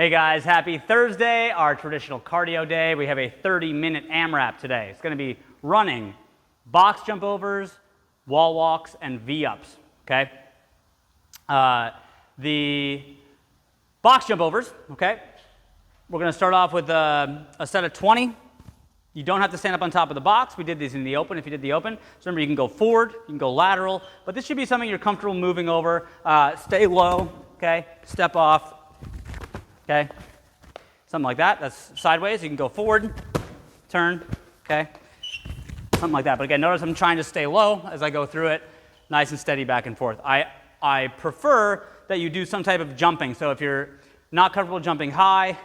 Hey guys, happy Thursday, our traditional cardio day. We have a 30-minute AMRAP today. It's going to be running, box jump overs, wall walks, and V-ups, okay? The box jump overs, okay? We're going to start off with a set of 20. You don't have to stand up on top of the box. We did these in the open if you did the open. So remember, you can go forward, you can go lateral, but this should be something you're comfortable moving over. Stay low, okay? Step off. Okay, something like that. That's sideways. You can go forward, turn, okay, something like that. But again, notice I'm trying to stay low as I go through it, nice and steady back and forth. I prefer that you do some type of jumping. So if you're not comfortable jumping high,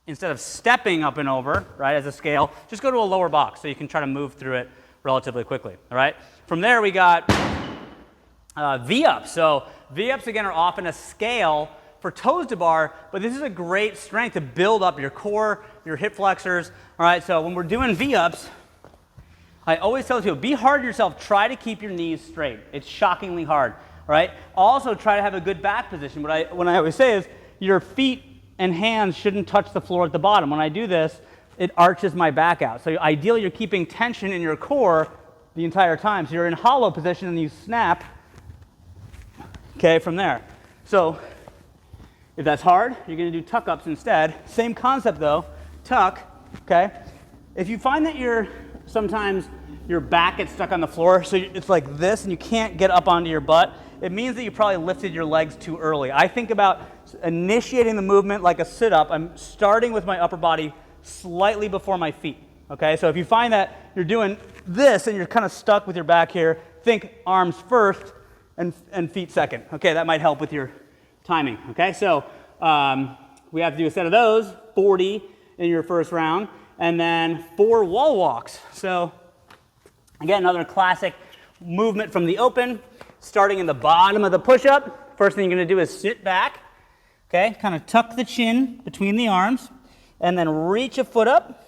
instead of stepping up and over, right, as a scale, just go to a lower box so you can try to move through it relatively quickly, all right? From there, we got V-ups. So V-ups, again, are often a scale for toes to bar, but this is a great strength to build up your core, your hip flexors. All right, so when we're doing V-ups, I always tell people, be hard on yourself. Try to keep your knees straight. It's shockingly hard, all right? Also, try to have a good back position. What I always say is your feet and hands shouldn't touch the floor at the bottom. When I do this, it arches my back out. So ideally, you're keeping tension in your core the entire time. So you're in hollow position and you snap, okay, from there. So if that's hard, you're going to do tuck-ups instead. Same concept though, tuck, okay? If you find that sometimes your back gets stuck on the floor, so it's like this and you can't get up onto your butt, it means that you probably lifted your legs too early. I think about initiating the movement like a sit-up. I'm starting with my upper body slightly before my feet, okay? So if you find that you're doing this and you're kind of stuck with your back here, think arms first and feet second, okay? That might help with your timing, okay? So we have to do a set of those, 40 in your first round, and then 4 wall walks. So again, another classic movement from the open, starting in the bottom of the push-up. First thing you're gonna do is sit back, okay? Kind of tuck the chin between the arms, and then reach a foot up.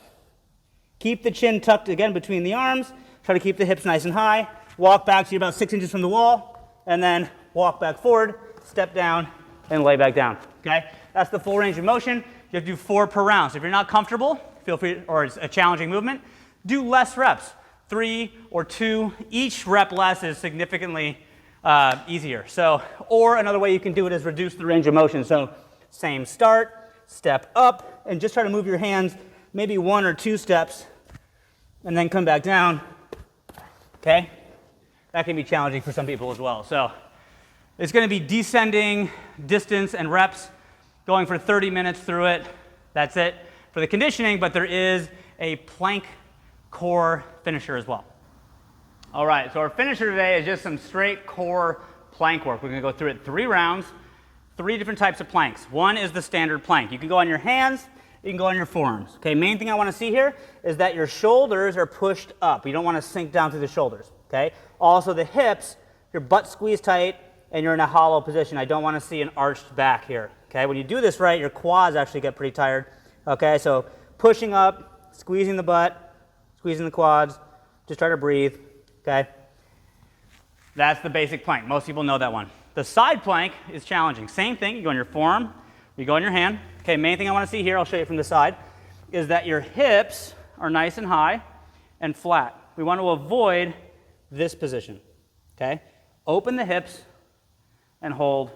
Keep the chin tucked again between the arms. Try to keep the hips nice and high. Walk back so you're about 6 inches from the wall, and then walk back forward, step down, and lay back down, okay? That's the full range of motion. You have to do 4 per round. So if you're not comfortable, feel free, or it's a challenging movement, do less reps, 3 or 2. Each rep less is significantly easier. So, or another way you can do it is reduce the range of motion. So same start, step up, and just try to move your hands maybe 1 or 2 steps, and then come back down, okay? That can be challenging for some people as well. So it's going to be descending distance and reps, going for 30 minutes through it. That's it for the conditioning, but there is a plank core finisher as well. All right, so our finisher today is just some straight core plank work. We're going to go through it 3 rounds, 3 different types of planks. One is the standard plank. You can go on your hands, you can go on your forearms. Okay, main thing I want to see here is that your shoulders are pushed up. You don't want to sink down through the shoulders, okay? Also the hips, your butt squeezed tight, and you're in a hollow position. I don't want to see an arched back here, okay? When you do this right, your quads actually get pretty tired, okay? So pushing up, squeezing the butt, squeezing the quads, just try to breathe, okay? That's the basic plank. Most people know that one. The side plank is challenging. Same thing, you go on your forearm, you go on your hand. Okay, main thing I want to see here, I'll show you from the side, is that your hips are nice and high and flat. We want to avoid this position, okay? Open the hips, and hold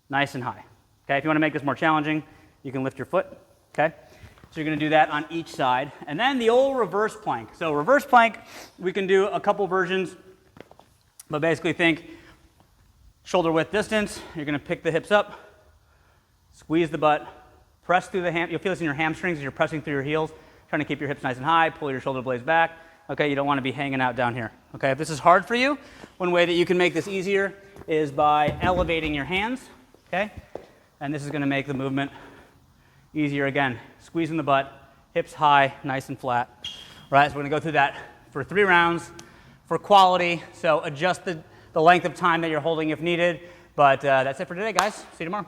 nice and high. Okay, if you want to make this more challenging, you can lift your foot, okay? So you're going to do that on each side. And then the old reverse plank. So reverse plank, we can do a couple versions, but basically think shoulder width distance. You're going to pick the hips up, squeeze the butt, press through the ham. You'll feel this in your hamstrings as you're pressing through your heels, trying to keep your hips nice and high, pull your shoulder blades back. Okay, you don't want to be hanging out down here. Okay, if this is hard for you, one way that you can make this easier is by elevating your hands, okay? And this is going to make the movement easier again. Squeezing the butt, hips high, nice and flat. All right, so we're going to go through that for 3 rounds for quality. So adjust the length of time that you're holding if needed. But that's it for today, guys. See you tomorrow.